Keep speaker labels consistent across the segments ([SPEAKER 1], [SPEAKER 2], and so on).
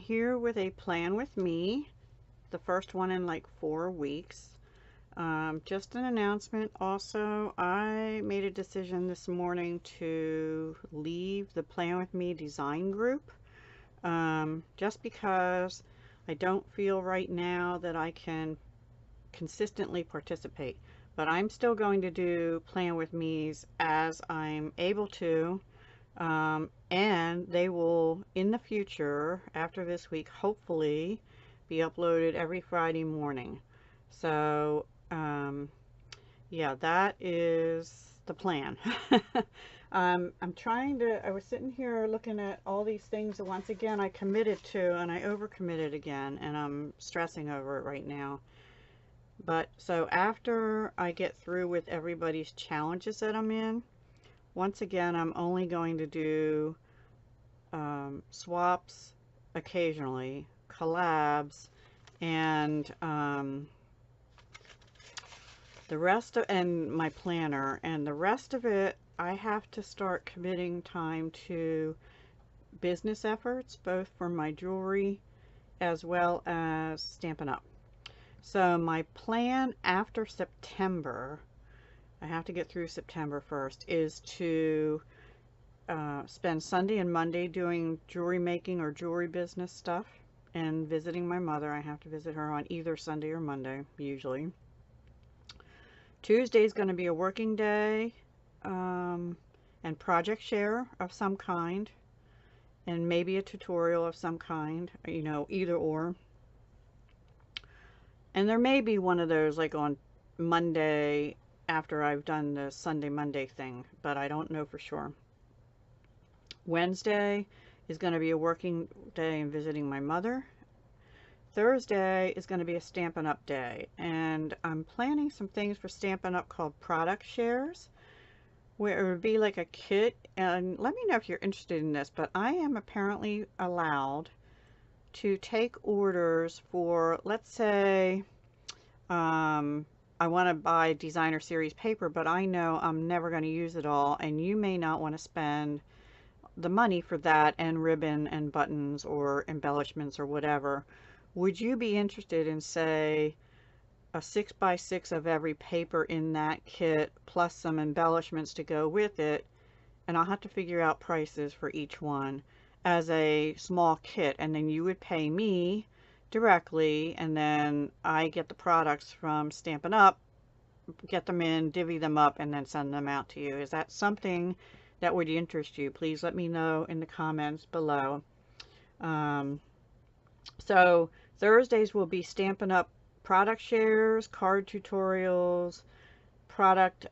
[SPEAKER 1] here with a plan with me, the first one in like 4 weeks. Just an announcement also, I made a decision this morning to leave the Plan With Me design group, just because I don't feel right now that I can consistently participate. But I'm still going to do Plan With Me's as I'm able to. And they will, in the future, after this week, hopefully be uploaded every Friday morning. So, yeah, that is the plan. I'm trying to, I was sitting here looking at all these things that once again I committed to, and I overcommitted again, and I'm stressing over it right now. But, so after I get through with everybody's challenges that I'm in, once again, I'm only going to do swaps occasionally, collabs, and the rest of, and my planner, and the rest of it, I have to start committing time to business efforts, both for my jewelry as well as Stampin' Up. So my plan after September, I have to get through September first, is to spend Sunday and Monday doing jewelry making or jewelry business stuff and visiting my mother. I have to visit her on either Sunday or Monday, usually. Tuesday is going to be a working day, and project share of some kind, and maybe a tutorial of some kind, you know, either or. And there may be one of those like on Monday after I've done the Sunday Monday thing, but I don't know for sure. Wednesday is going to be a working day and visiting my mother. Thursday is going to be a Stampin' Up day, and I'm planning some things for Stampin' Up called product shares, where it would be like a kit. And let me know if you're interested in this, but I am apparently allowed to take orders for, let's say, I want to buy designer series paper, but I know I'm never going to use it all, and you may not want to spend the money for that and ribbon and buttons or embellishments or whatever. Would you be interested in, say, a 6x6 of every paper in that kit plus some embellishments to go with it? And I'll have to figure out prices for each one as a small kit, and then you would pay me directly, and then I get the products from Stampin' Up, get them in, divvy them up, and then send them out to you. Is that something that would interest you? Please let me know in the comments below. So Thursdays will be Stampin' Up product shares, card tutorials, product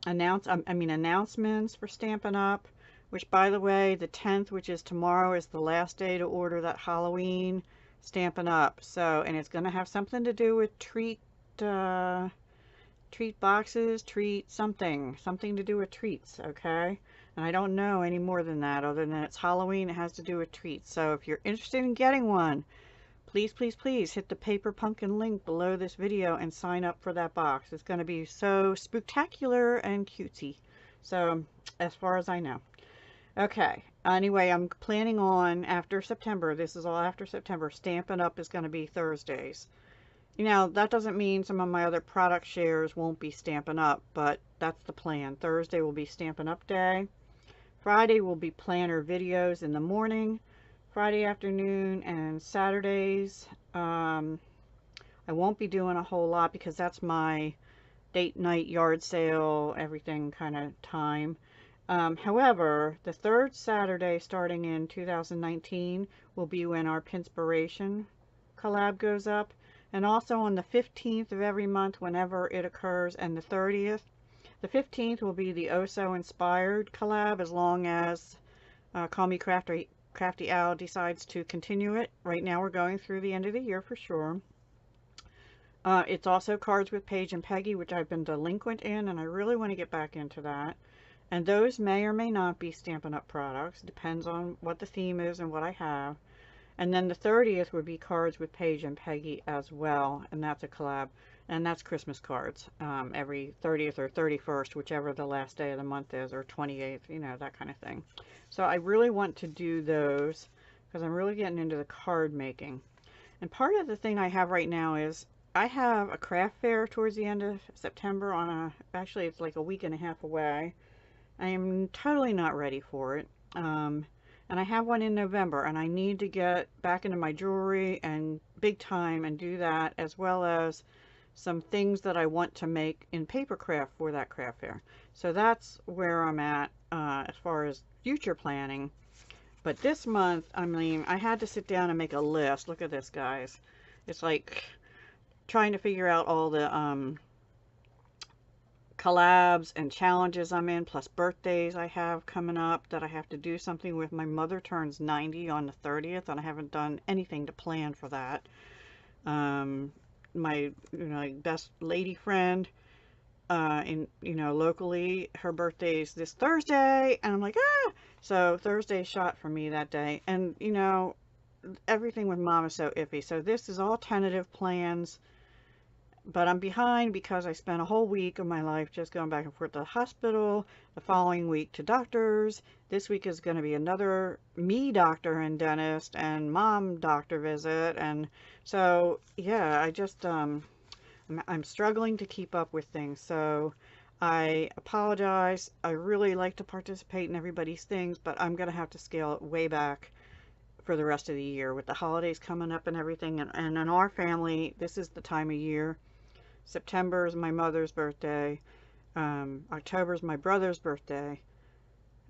[SPEAKER 1] announcements for Stampin' Up, which, by the way, the 10th, which is tomorrow, is the last day to order that Halloween Stampin' Up. So, and it's going to have something to do with treat boxes, something to do with treats, okay? And I don't know any more than that, other than it's Halloween, it has to do with treats. So if you're interested in getting one, please, please, please hit the paper pumpkin link below this video and sign up for that box. It's going to be so spectacular and cutesy. So, as far as I know. Okay, anyway, I'm planning on, after September, this is all after September, Stampin' Up is going to be Thursdays. You know, that doesn't mean some of my other product shares won't be Stampin' Up, but that's the plan. Thursday will be Stampin' Up day. Friday will be planner videos in the morning, Friday afternoon, and Saturdays. I won't be doing a whole lot because that's my date night, yard sale, everything kind of time. However, the third Saturday starting in 2019 will be when our Pinspiration collab goes up. And also on the 15th of every month, whenever it occurs, and the 30th. The 15th will be the Oso Inspired collab, as long as Call Me Crafty Owl decides to continue it. Right now we're going through the end of the year for sure. It's also Cards with Paige and Peggy, which I've been delinquent in, and I really want to get back into that. And those may or may not be Stampin' Up products. Depends on what the theme is and what I have. And then the 30th would be Cards with Paige and Peggy as well, and that's a collab. And that's Christmas cards, every 30th or 31st, whichever the last day of the month is, or 28th, you know, that kind of thing. So I really want to do those. because I'm really getting into the card making. And part of the thing I have right now is I have a craft fair towards the end of September actually it's like a week and a half away. I am totally not ready for it. And I have one in November, and I need to get back into my jewelry and big time and do that, as well as some things that I want to make in paper craft for that craft fair. So that's where I'm at as far as future planning. But this month, I mean, I had to sit down and make a list. Look at this, guys. It's like trying to figure out all the collabs and challenges I'm in, plus birthdays I have coming up that I have to do something with. My mother turns 90 on the 30th, and I haven't done anything to plan for that. My best lady friend locally, her birthday's this Thursday, and I'm like, so Thursday shot for me that day. And everything with mom is so iffy, so this is all tentative plans. But I'm behind because I spent a whole week of my life just going back and forth to the hospital, the following week to doctors. This week is going to be another me doctor and dentist and mom doctor visit. And so, yeah, I just, I'm struggling to keep up with things. So I apologize. I really like to participate in everybody's things, but I'm going to have to scale it way back for the rest of the year with the holidays coming up and everything. And in our family, this is the time of year. September is my mother's birthday. October is my brother's birthday.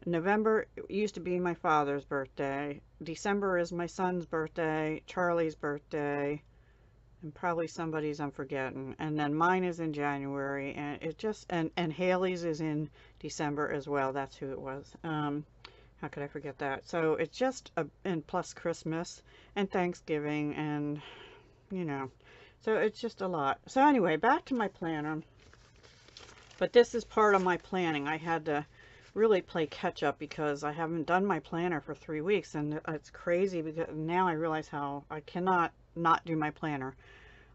[SPEAKER 1] November used to be my father's birthday. December is my son's birthday, Charlie's birthday, and probably somebody's I'm forgetting. And then mine is in January, and it just and Haley's is in December as well. That's who it was. How could I forget that? So it's just and plus Christmas and Thanksgiving, and so it's just a lot. So anyway, back to my planner. But this is part of my planning. I had to really play catch up because I haven't done my planner for 3 weeks, and it's crazy because now I realize how I cannot not do my planner.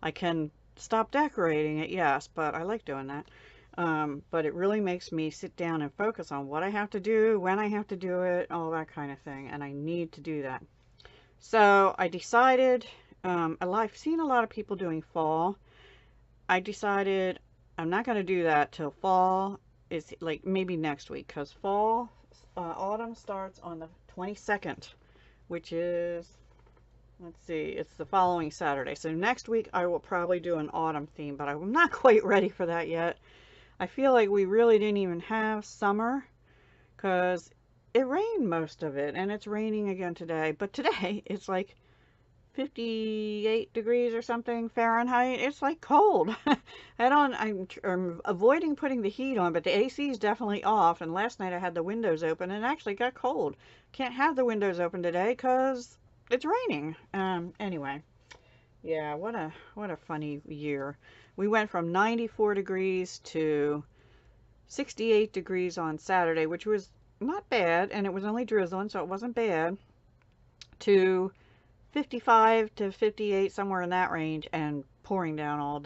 [SPEAKER 1] I can stop decorating it, yes, but I like doing that. But it really makes me sit down and focus on what I have to do, when I have to do it, all that kind of thing, and I need to do that. So I decided, I've seen a lot of people doing fall. I decided I'm not going to do that till fall is like maybe next week, because autumn starts on the 22nd, which is, let's see, it's the following Saturday. So next week I will probably do an autumn theme, but I'm not quite ready for that yet. I feel like we really didn't even have summer because it rained most of it, and it's raining again today. But today it's like 58 degrees or something Fahrenheit. It's like cold. I'm avoiding putting the heat on, but the AC is definitely off. And last night I had the windows open and it actually got cold. Can't have the windows open today because it's raining. Anyway, yeah, what a funny year. We went from 94 degrees to 68 degrees on Saturday, which was not bad, and it was only drizzling, so it wasn't bad, to 55 to 58, somewhere in that range, and pouring down all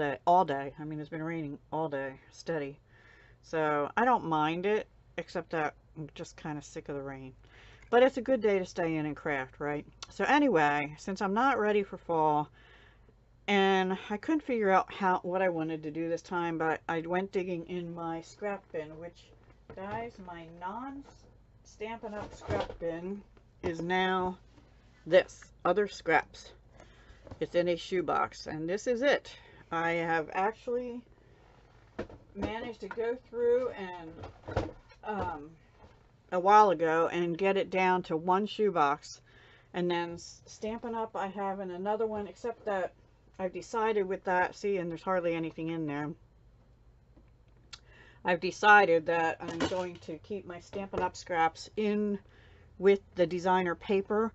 [SPEAKER 1] day. I mean, it's been raining all day, steady. So I don't mind it, except that I'm just kind of sick of the rain. But it's a good day to stay in and craft, right? So anyway, since I'm not ready for fall, and I couldn't figure out what I wanted to do this time, but I went digging in my scrap bin, which, guys, my non-Stampin' Up scrap bin is now this, other scraps. It's in a shoebox, and this is it. I have actually managed to go through and a while ago and get it down to one shoebox, and then Stampin' Up I have in another one, except that I've decided with that, see, and there's hardly anything in there. I've decided that I'm going to keep my Stampin' Up scraps in with the designer paper.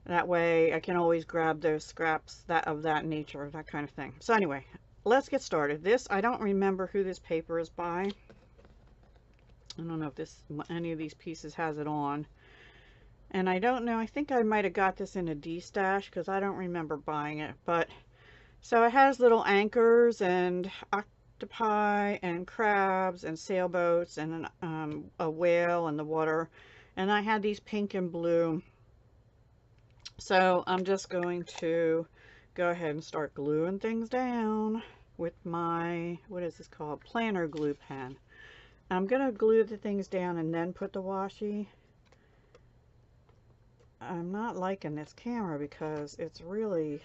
[SPEAKER 1] That way I can always grab those scraps of that nature, that kind of thing. So anyway, let's get started. This, I don't remember who this paper is by. I don't know if any of these pieces has it on. And I don't know, I think I might have got this in a D-stash because I don't remember buying it. But so it has little anchors and octopi and crabs and sailboats and a whale in the water. And I had these pink and blue So I'm just going to go ahead and start gluing things down with my, what is this called? Planner glue pen. I'm going to glue the things down and then put the washi. I'm not liking this camera because it's really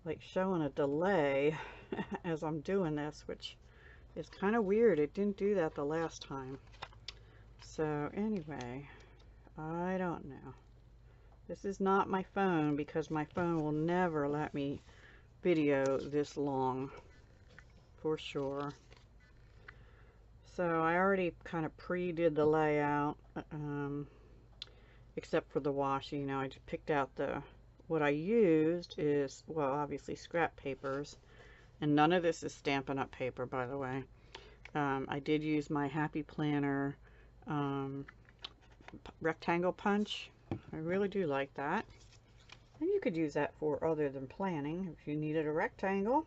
[SPEAKER 1] like showing a delay as I'm doing this, which is kind of weird. It didn't do that the last time. So anyway, I don't know. This is not my phone because my phone will never let me video this long for sure. So I already kind of pre-did the layout, except for the washi. You know, I just picked out what I used is, well, obviously scrap papers, and none of this is Stampin' Up paper, by the way. I did use my Happy Planner rectangle punch. I really do like that. And you could use that for other than planning if you needed a rectangle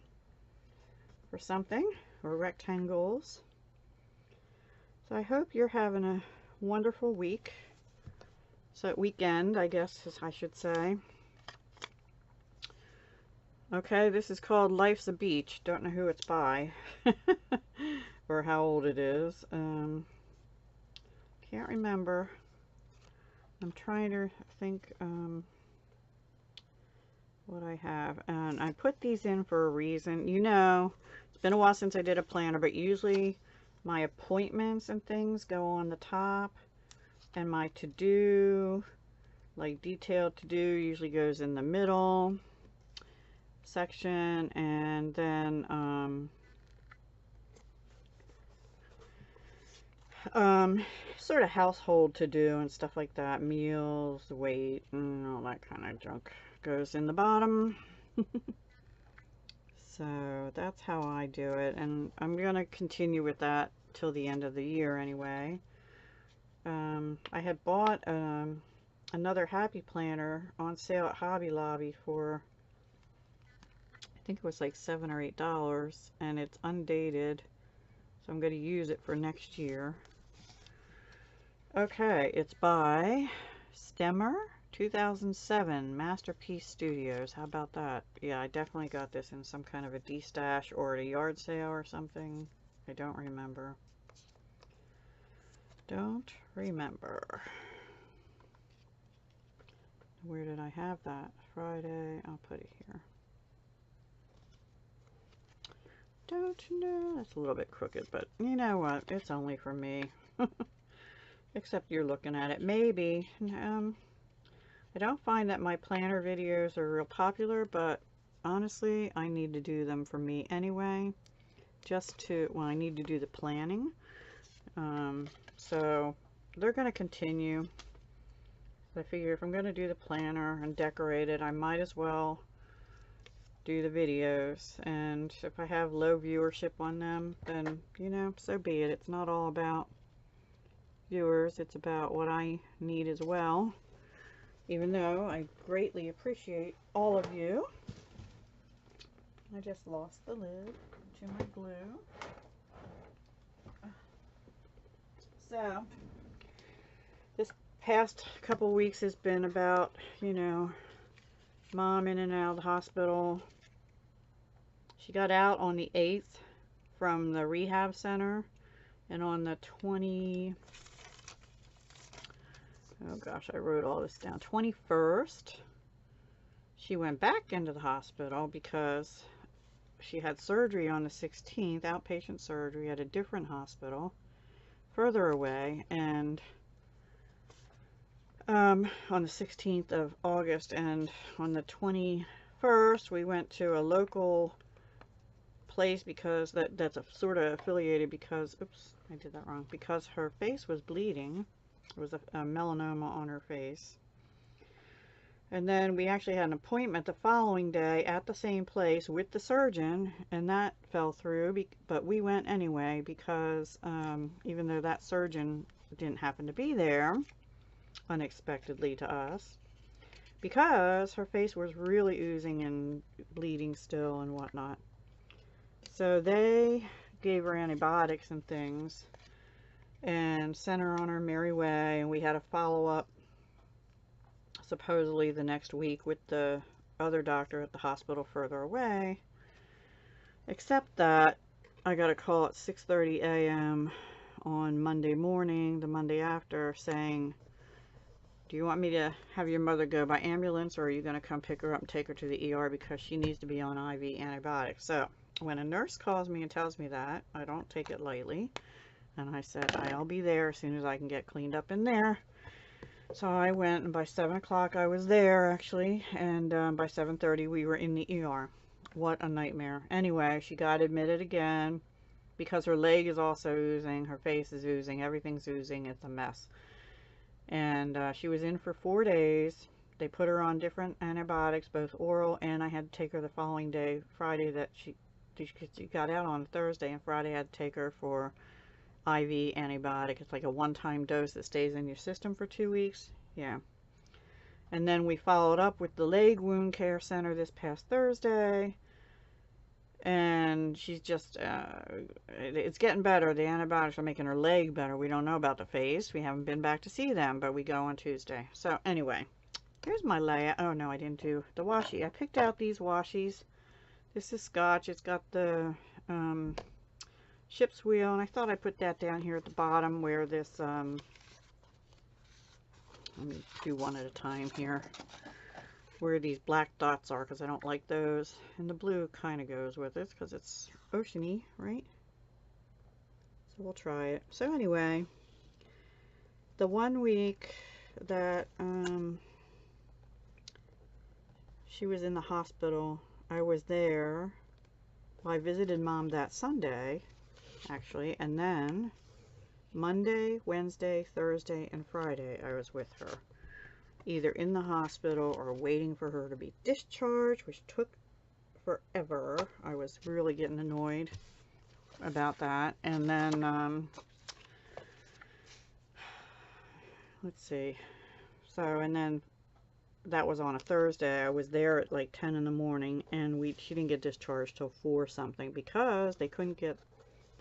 [SPEAKER 1] for something, or rectangles. So I hope you're having a wonderful week. So weekend, I guess I should say. Okay, this is called Life's a Beach. Don't know who it's by or how old it is. Can't remember. I'm trying to think what I have. And I put these in for a reason. You know, it's been a while since I did a planner, but usually my appointments and things go on the top, and my to-do, like detailed to-do, usually goes in the middle section, and then sort of household to do and stuff like that, meals, weight, and all that kind of junk goes in the bottom. So that's how I do it, and I'm gonna continue with that till the end of the year anyway. I had bought another Happy Planner on sale at Hobby Lobby for, I think it was like $7 or $8, and it's undated, so I'm going to use it for next year. Okay, it's by Stemmer 2007 Masterpiece Studios. How about that? Yeah, I definitely got this in some kind of a D-stash or at a yard sale or something. I don't remember. Don't remember. Where did I have that? Friday. I'll put it here. Don't know. That's a little bit crooked, but you know what? It's only for me. Except you're looking at it. Maybe. I don't find that my planner videos are real popular, but honestly, I need to do them for me anyway. Just to, well, I need to do the planning. So they're going to continue. I figure if I'm going to do the planner and decorate it, I might as well do the videos. And if I have low viewership on them, then, you know, so be it. It's not all about viewers. It's about what I need as well. Even though I greatly appreciate all of you. I just lost the lid to my glue. So, this past couple weeks has been about, you know, Mom in and out of the hospital. She got out on the 8th from the rehab center, and on the 20, oh gosh, I wrote all this down, 21st, she went back into the hospital because she had surgery on the 16th, outpatient surgery at a different hospital further away, and on the 16th of August, and on the 21st we went to a local place because that's a sort of affiliated because, oops, I did that wrong, because her face was bleeding. There was a melanoma on her face. And then we actually had an appointment the following day at the same place with the surgeon, and that fell through, but we went anyway because even though that surgeon didn't happen to be there, unexpectedly to us, because her face was really oozing and bleeding still and whatnot. So they gave her antibiotics and things and sent her on her merry way, and we had a follow-up supposedly the next week with the other doctor at the hospital further away. Except that I got a call at 6:30 a.m. on Monday morning, the Monday after, saying, do you want me to have your mother go by ambulance, or are you going to come pick her up and take her to the ER because she needs to be on IV antibiotics? So when a nurse calls me and tells me that, I don't take it lightly. And I said, I'll be there as soon as I can get cleaned up in there. So I went, and by 7 o'clock I was there, actually, and by 7:30 we were in the ER. What a nightmare. Anyway, she got admitted again because her leg is also oozing, her face is oozing, everything's oozing, it's a mess. And she was in for 4 days. They put her on different antibiotics, both oral, and I had to take her the following day, Friday, that she got out on Thursday, and Friday I had to take her for IV antibiotic. It's like a one-time dose that stays in your system for 2 weeks. Yeah. And then we followed up with the leg wound care center this past Thursday, and she's just it's getting better. The antibiotics are making her leg better. We don't know about the face. We haven't been back to see them, but we go on Tuesday. So anyway, here's my layout. Oh no, I didn't do the washi. I picked out these washies. This is Scotch. It's got the ship's wheel, and I thought I'd put that down here at the bottom where this let me do one at a time here, where these black dots are, because I don't like those, and the blue kind of goes with it because it's oceany, right? So we'll try it. So anyway, the 1 week that she was in the hospital, I was there. Well, I visited Mom that Sunday, actually, and then Monday, Wednesday, Thursday, and Friday I was with her, either in the hospital or waiting for her to be discharged, which took forever. I was really getting annoyed about that. And then let's see, so, and then that was on a Thursday. I was there at like 10 in the morning, and she didn't get discharged till 4 something because they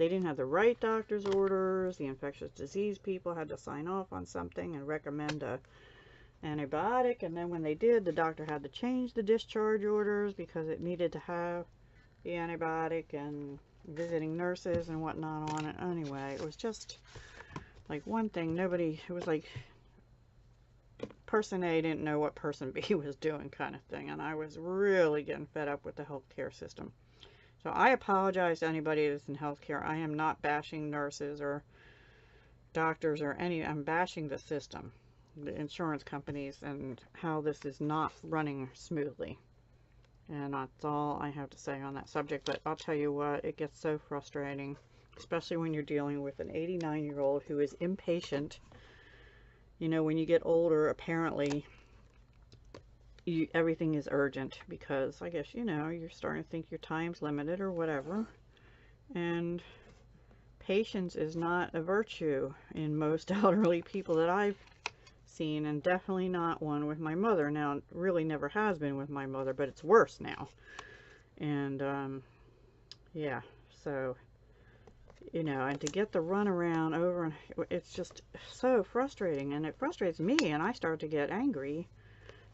[SPEAKER 1] didn't have the right doctor's orders. The infectious disease people had to sign off on something and recommend a antibiotic, and then when they did, the doctor had to change the discharge orders because it needed to have the antibiotic, and visiting nurses and whatnot on it. Anyway, it was just like one thing, it was like person A didn't know what person B was doing kind of thing, and I was really getting fed up with the healthcare system. So I apologize to anybody that's in healthcare. I am not bashing nurses or doctors or I'm bashing the system, the insurance companies, and how this is not running smoothly. And that's all I have to say on that subject. But I'll tell you what, it gets so frustrating, especially when you're dealing with an 89-year-old who is impatient. You know, when you get older, apparently everything is urgent because I guess, you know, you're starting to think your time's limited or whatever. And patience is not a virtue in most elderly people that I've seen, and definitely not one with my mother. Now, it really never has been with my mother, but it's worse now. And yeah, so, you know, and to get the runaround over, and it's just so frustrating, and it frustrates me, and I start to get angry.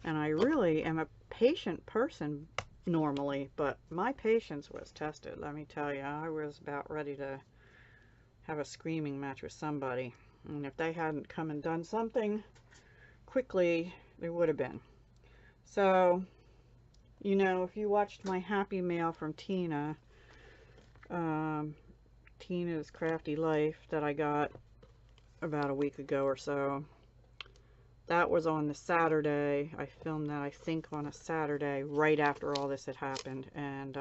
[SPEAKER 1] And I really am a patient person normally, but my patience was tested. Let me tell you, I was about ready to have a screaming match with somebody. And if they hadn't come and done something quickly, there would have been. So, you know, if you watched my happy mail from Tina, Tina's Crafty Life that I got about a week ago or so, that was on the Saturday. I filmed that, I think, on a Saturday right after all this had happened, and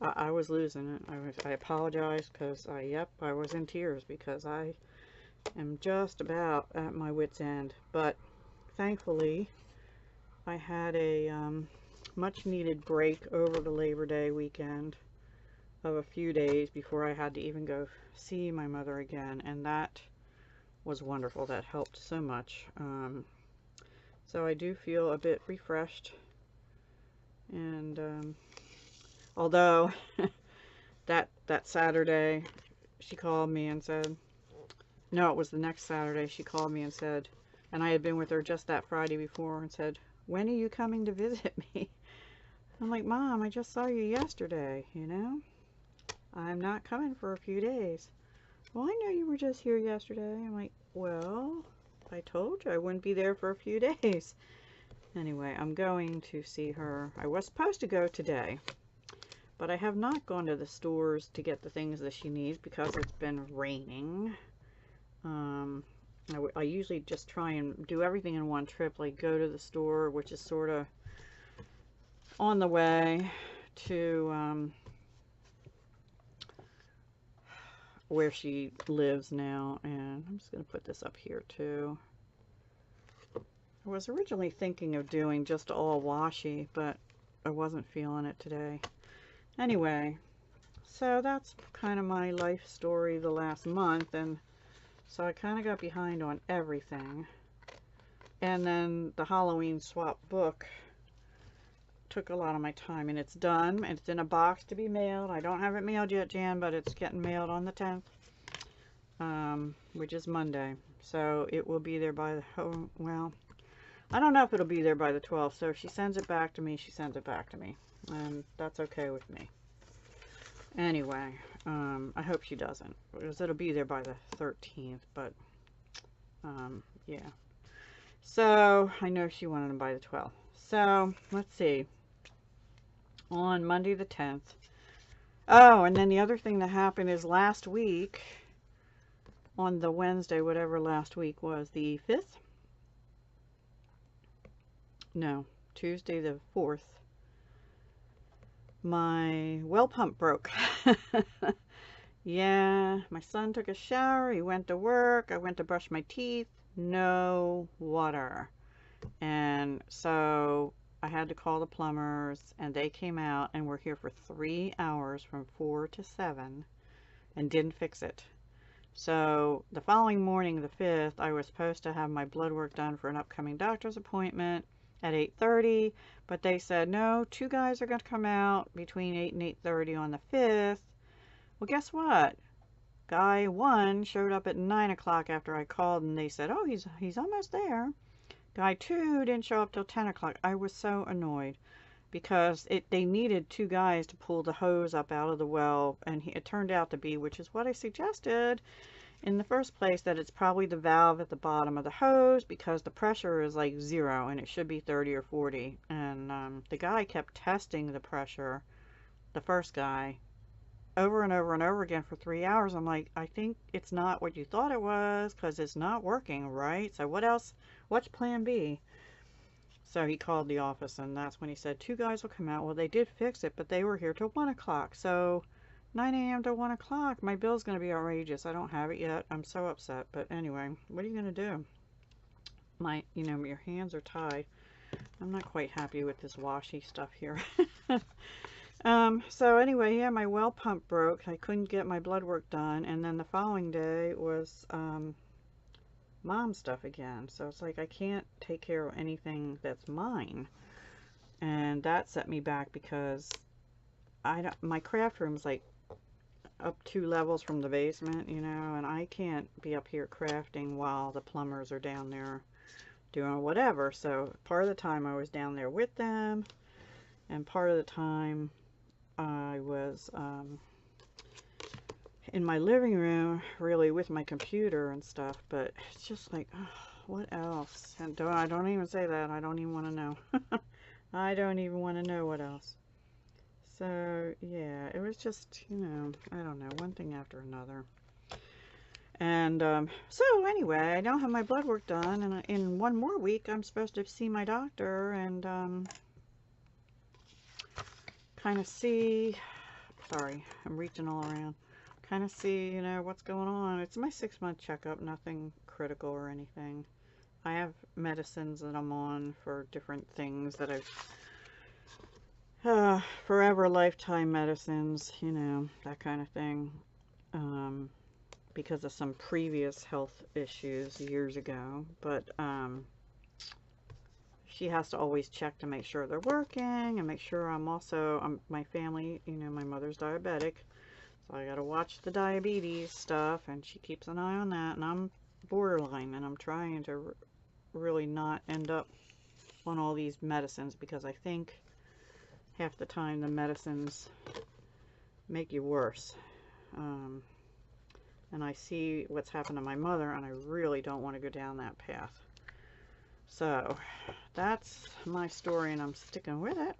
[SPEAKER 1] I was losing it. I apologize because I was in tears because I am just about at my wit's end. But thankfully, I had a much needed break over the Labor Day weekend of a few days before I had to even go see my mother again, and that was wonderful. That helped so much. So I do feel a bit refreshed, and although that Saturday she called me and said, no, it was the next Saturday, she called me and said, And I had been with her just that Friday before and said, when are you coming to visit me? I'm like, Mom, I just saw you yesterday, you know? I'm not coming for a few days. Well, I know you were just here yesterday. I'm like, well, I told you I wouldn't be there for a few days. Anyway, I'm going to see her. I was supposed to go today, but I have not gone to the stores to get the things that she needs because it's been raining. I usually just try and do everything in one trip, like go to the store, which is sort of on the way to where she lives now. And I'm just going to put this up here too. I was originally thinking of doing just all washi, but I wasn't feeling it today. Anyway, so that's kind of my life story the last month, and so I kind of got behind on everything. And then the Halloween swap book took a lot of my time, and it's done. It's in a box to be mailed. I don't have it mailed yet, Jan, but it's getting mailed on the 10th, which is Monday. So it will be there by the, well, I don't know if it'll be there by the 12th. So if she sends it back to me, she sends it back to me, and that's okay with me. Anyway, I hope she doesn't, because it'll be there by the 13th, but yeah. So I know she wanted them by the 12th. So let's see. On Monday the 10th. Oh, and then the other thing that happened is last week, on the Wednesday, whatever last week was, the 5th? No, Tuesday the 4th. My well pump broke. Yeah, my son took a shower, he went to work, I went to brush my teeth, no water. And so I had to call the plumbers, and they came out and were here for 3 hours from 4 to 7 and didn't fix it. So the following morning, the 5th, I was supposed to have my blood work done for an upcoming doctor's appointment at 8:30, but they said, no, 2 guys are going to come out between 8 and 8:30 on the 5th. Well, guess what? Guy 1 showed up at 9 o'clock after I called, and they said, oh, he's almost there. Guy 2 didn't show up till 10 o'clock. I was so annoyed because they needed 2 guys to pull the hose up out of the well, and it turned out to be, which is what I suggested in the first place, that it's probably the valve at the bottom of the hose, because the pressure is like 0 and it should be 30 or 40. And the guy kept testing the pressure, the first guy, over and over and over again for 3 hours. I'm like, I think it's not what you thought it was, because it's not working, right? So what else? What's plan B? So he called the office, and that's when he said 2 guys will come out. Well, they did fix it, but they were here till 1 o'clock. So 9 a.m. to 1 o'clock, my bill's going to be outrageous. I don't have it yet. I'm so upset. But anyway, what are you going to do? Your hands are tied. I'm not quite happy with this washi stuff here. So anyway, yeah, my well pump broke. I couldn't get my blood work done. And then the following day was mom stuff again. So it's like I can't take care of anything that's mine. And that set me back because my craft room's like up 2 levels from the basement, and I can't be up here crafting while the plumbers are down there doing whatever. So part of the time I was down there with them, and part of the time I was in my living room, really, with my computer and stuff. But it's just like, oh, what else? And I don't even say that. I don't even want to know. I don't even want to know what else. So yeah, it was just, I don't know, one thing after another. And so anyway, I don't have my blood work done, and in 1 more week I'm supposed to see my doctor and kind of see, sorry, I'm reaching all around, kind of see, what's going on. It's my 6-month checkup, nothing critical or anything. I have medicines that I'm on for different things that I've forever lifetime medicines, that kind of thing, because of some previous health issues years ago. But she has to always check to make sure they're working, and make sure my family, my mother's diabetic, so I gotta watch the diabetes stuff, and she keeps an eye on that. And I'm borderline, and I'm trying to really not end up on all these medicines, because I think half the time the medicines make you worse. And I see what's happened to my mother, and I really don't want to go down that path. So that's my story, and I'm sticking with it.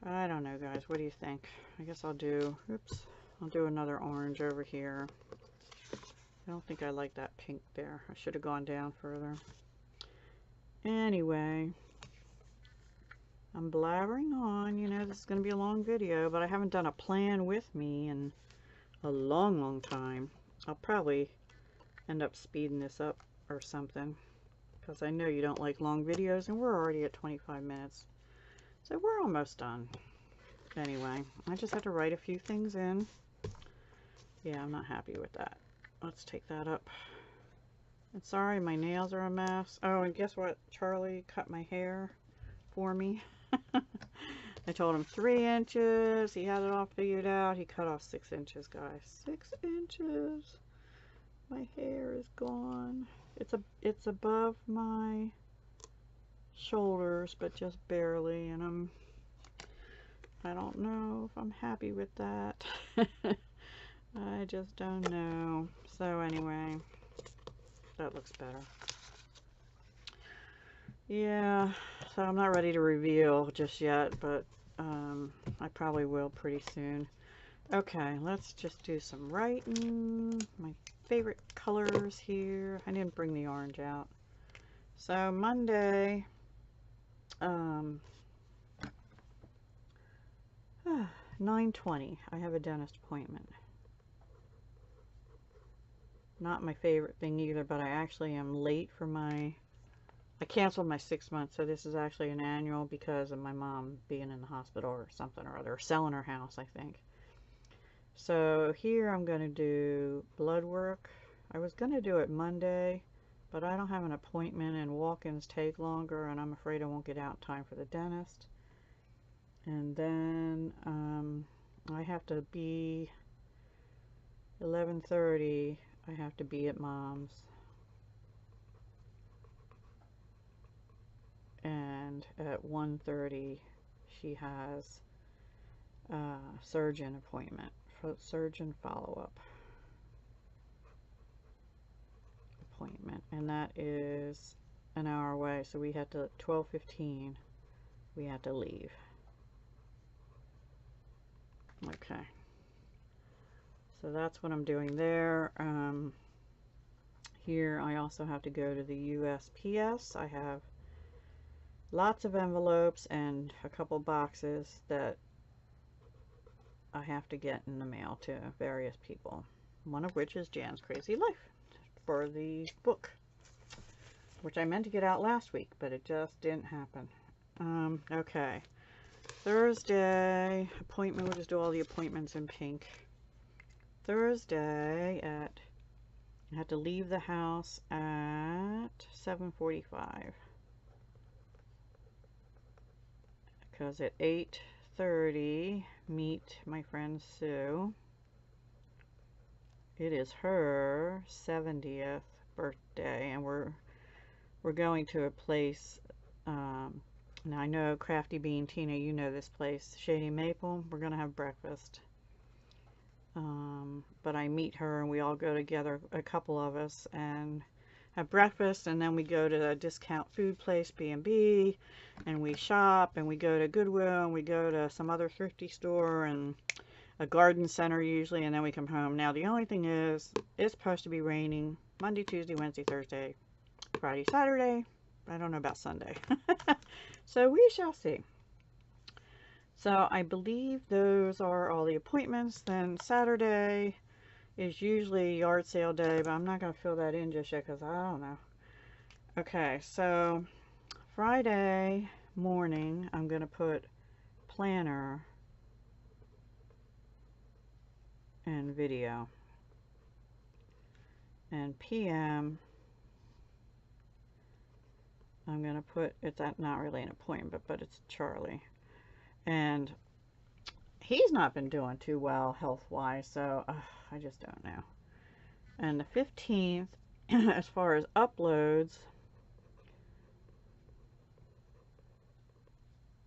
[SPEAKER 1] I don't know, guys. What do you think? I guess I'll do, oops, I'll do another orange over here. I don't think I like that pink there. I should have gone down further. Anyway, I'm blabbering on. You know, this is going to be a long video, but I haven't done a plan with me in a long time. I'll probably end up speeding this up or something, because I know you don't like long videos, and we're already at 25 minutes. So we're almost done. Anyway, I just had to write a few things in. Yeah, I'm not happy with that. Let's take that up. And sorry, my nails are a mess. Oh, and guess what? Charlie cut my hair for me. I told him 3 inches. He had it all figured out. He cut off 6 inches, guys. 6 inches. My hair is gone. It's above my shoulders, but just barely, and I don't know if I'm happy with that. I just don't know. So anyway, that looks better. Yeah, so I'm not ready to reveal just yet, but I probably will pretty soon. Okay, let's just do some writing. My favorite colors here. I didn't bring the orange out. So Monday, 9:20, I have a dentist appointment. Not my favorite thing either, but I actually am late for I canceled my 6 months, so this is actually an annual because of my mom being in the hospital or something or other, selling her house, I think. So here I'm going to do blood work. I was going to do it Monday, but I don't have an appointment, and walk-ins take longer, and I'm afraid I won't get out in time for the dentist. And then I have to be 11:30. I have to be at Mom's, and at 1:30 she has a surgeon appointment, surgeon follow-up appointment, and that is an hour away. So we had to 12:15. We had to leave. Okay. So that's what I'm doing there. Here I also have to go to the USPS. I have lots of envelopes and a couple boxes that I have to get in the mail to various people. One of which is Jan's Crazy Life for the book, which I meant to get out last week, but it just didn't happen. Okay. Thursday appointment. We'll just do all the appointments in pink. Thursday I had to leave the house at 7:45 because at 8:30 meet my friend Sue. It is her 70th birthday, and we're going to a place. Now I know Crafty Bean, Tina, you know this place, Shady Maple. We're gonna have breakfast. But I meet her and we all go together, a couple of us, and have breakfast, and then we go to a discount food place, B&B, and we shop, and we go to Goodwill, and we go to some other thrifty store and a garden center usually, and then we come home. Now the only thing is, it's supposed to be raining Monday, Tuesday, Wednesday, Thursday, Friday, Saturday. I don't know about Sunday. So we shall see. So I believe those are all the appointments. Then Saturday is usually yard sale day, but I'm not going to fill that in just yet because I don't know. Okay, so Friday morning I'm going to put planner and video. And PM I'm going to put, it's not really an appointment, but it's Charlie. And he's not been doing too well health-wise, so I just don't know. And the 15th, as far as uploads,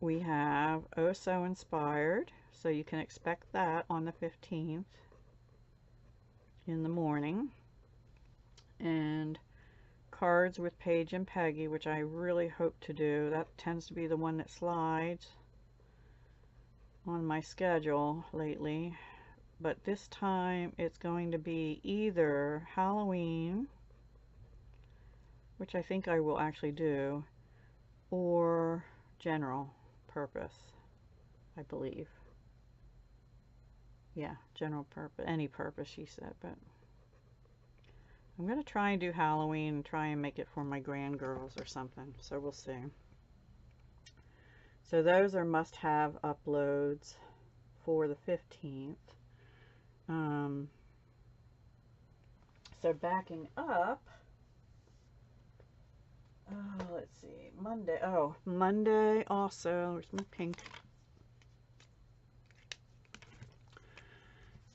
[SPEAKER 1] we have Oh So Inspired, so you can expect that on the 15th in the morning. And Cards with Paige and Peggy, which I really hope to do. That tends to be the one that slides on my schedule lately. But this time it's going to be either Halloween, which I think I will actually do, or general purpose, I believe. Yeah, general purpose, any purpose, she said, but I'm going to try and do Halloween and try and make it for my grand girls or something, so we'll see. So those are must-have uploads for the 15th. So backing up, let's see, Monday. Oh, Monday also, there's my pink.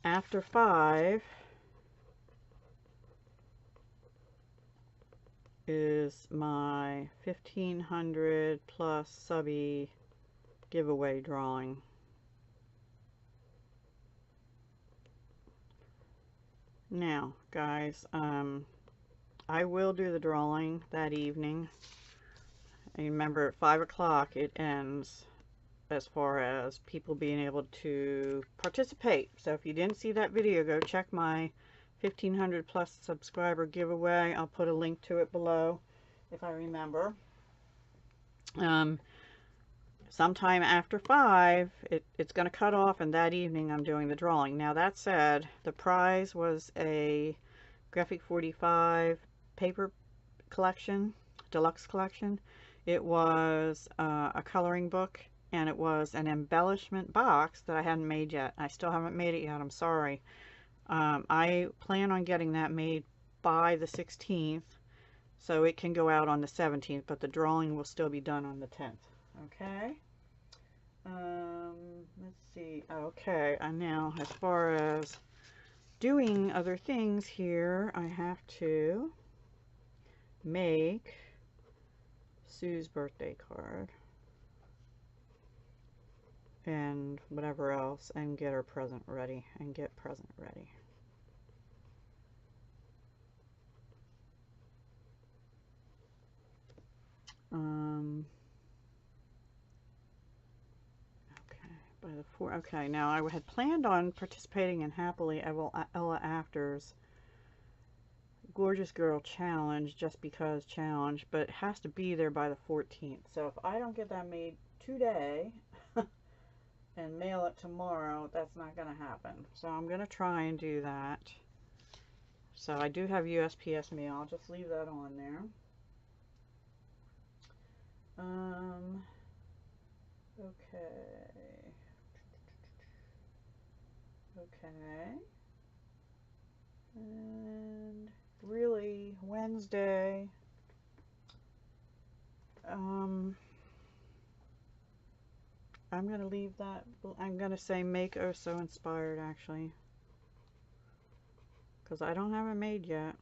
[SPEAKER 1] After 5 is my 1500 plus subby giveaway drawing. Now, guys, I will do the drawing that evening. And remember, at 5 o'clock it ends as far as people being able to participate. So if you didn't see that video, go check my 1500 plus subscriber giveaway. I'll put a link to it below if I remember. Sometime after 5, it's going to cut off, and that evening I'm doing the drawing. Now, that said, the prize was a Graphic 45 paper collection, deluxe collection. It was a coloring book, and it was an embellishment box that I hadn't made yet. I still haven't made it yet. I'm sorry. I plan on getting that made by the 16th, so it can go out on the 17th, but the drawing will still be done on the 10th. Okay. Let's see. Okay, and now as far as doing other things here, I have to make Sue's birthday card and whatever else, and get her present ready, and get present ready. By the 4, okay, now I had planned on participating in Happily Ella After's Gorgeous Girl Challenge, just because challenge, but it has to be there by the 14th. So if I don't get that made today and mail it tomorrow, that's not going to happen. So I'm going to try and do that. So I do have USPS mail. I'll just leave that on there. Okay. Okay. And really, Wednesday, I'm going to leave that. I'm going to say make Oh So Inspired, actually, because I don't have it made yet.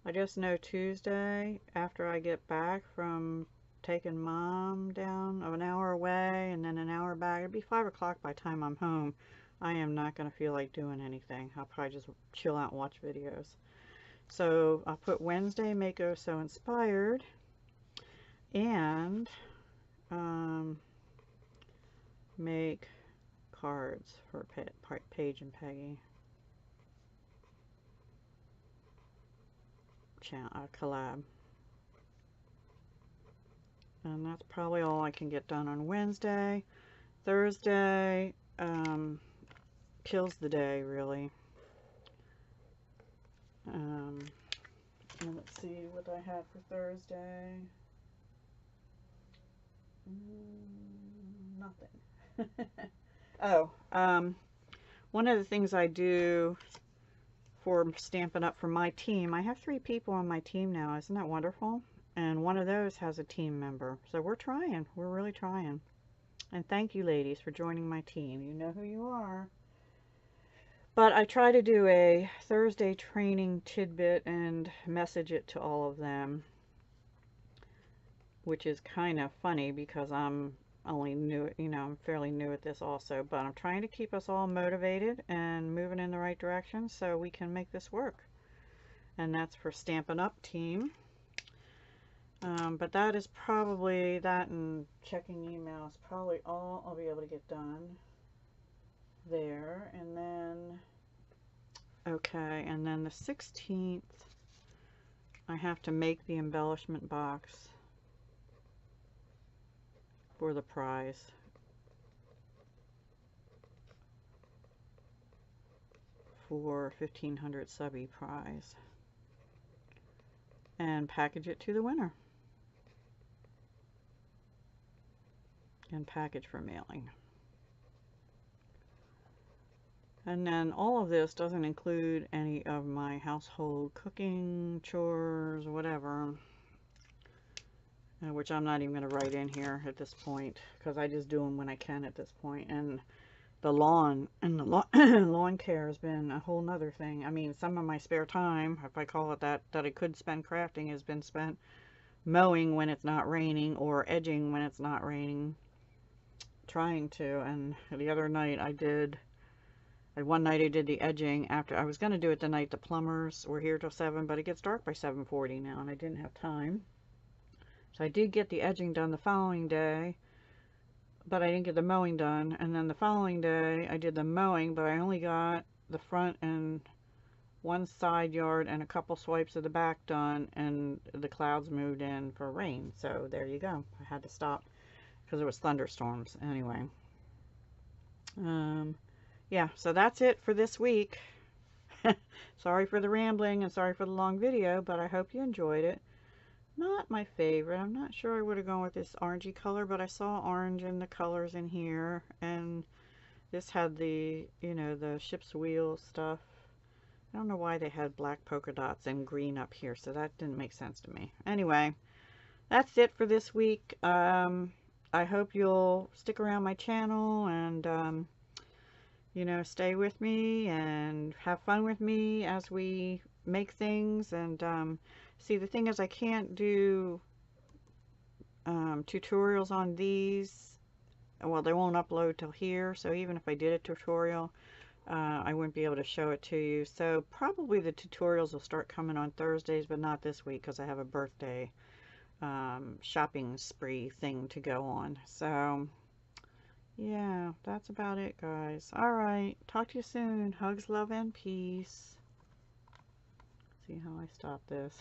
[SPEAKER 1] I just know Tuesday, after I get back from taking Mom down an hour away and then an hour back, it'll be 5 o'clock by the time I'm home. I am not going to feel like doing anything. I'll probably just chill out and watch videos. So I'll put Wednesday, make Oh So Inspired, and make cards for Paige and Peggy. Collab. And that's probably all I can get done on Wednesday. Thursday kills the day, really. And let's see what I have for Thursday. Nothing. Oh, one of the things I do for Stampin' Up! For my team, I have 3 people on my team now. Isn't that wonderful? And one of those has a team member. So we're trying. We're really trying. And thank you, ladies, for joining my team. You know who you are. But I try to do a Thursday training tidbit and message it to all of them which is kind of funny because I'm only new, you know, I'm fairly new at this also, but I'm trying to keep us all motivated and moving in the right direction so we can make this work. And that's for Stampin' Up team. But that is probably, that and checking emails, probably all I'll be able to get done there. And then, okay, and then the 16th, I have to make the embellishment box for the prize. For 1,500 subby prize. And package it to the winner. And package for mailing. And then all of this doesn't include any of my household cooking, chores, whatever, which I'm not even going to write in here at this point because I just do them when I can at this point. And the lawn and the lawn care has been a whole nother thing. I mean, some of my spare time, if I call it that, that I could spend crafting has been spent mowing when it's not raining or edging when it's not raining, trying to. And the other night one night I did the edging after, I was going to do it the night the plumbers were here till 7, but it gets dark by 7:40 now and I didn't have time. So I did get the edging done the following day, but I didn't get the mowing done. And then the following day I did the mowing, but I only got the front and one side yard and a couple swipes of the back done, and the clouds moved in for rain. So there you go. I had to stop because it was thunderstorms anyway. Yeah, so that's it for this week. Sorry for the rambling and sorry for the long video, but I hope you enjoyed it. Not my favorite. I'm not sure I would have gone with this orangey color, but I saw orange in the colors in here, and this had the, you know, the ship's wheel stuff. I don't know why they had black polka dots and green up here, so that didn't make sense to me. Anyway, that's it for this week. I hope you'll stick around my channel and you know, stay with me and have fun with me as we make things. And see, the thing is, I can't do tutorials on these. Well, they won't upload till here, so even if I did a tutorial, I wouldn't be able to show it to you. So probably the tutorials will start coming on Thursdays, but not this week because I have a birthday shopping spree thing to go on. So yeah, that's about it, guys. All right, talk to you soon. Hugs, love, and peace. See how I stop this.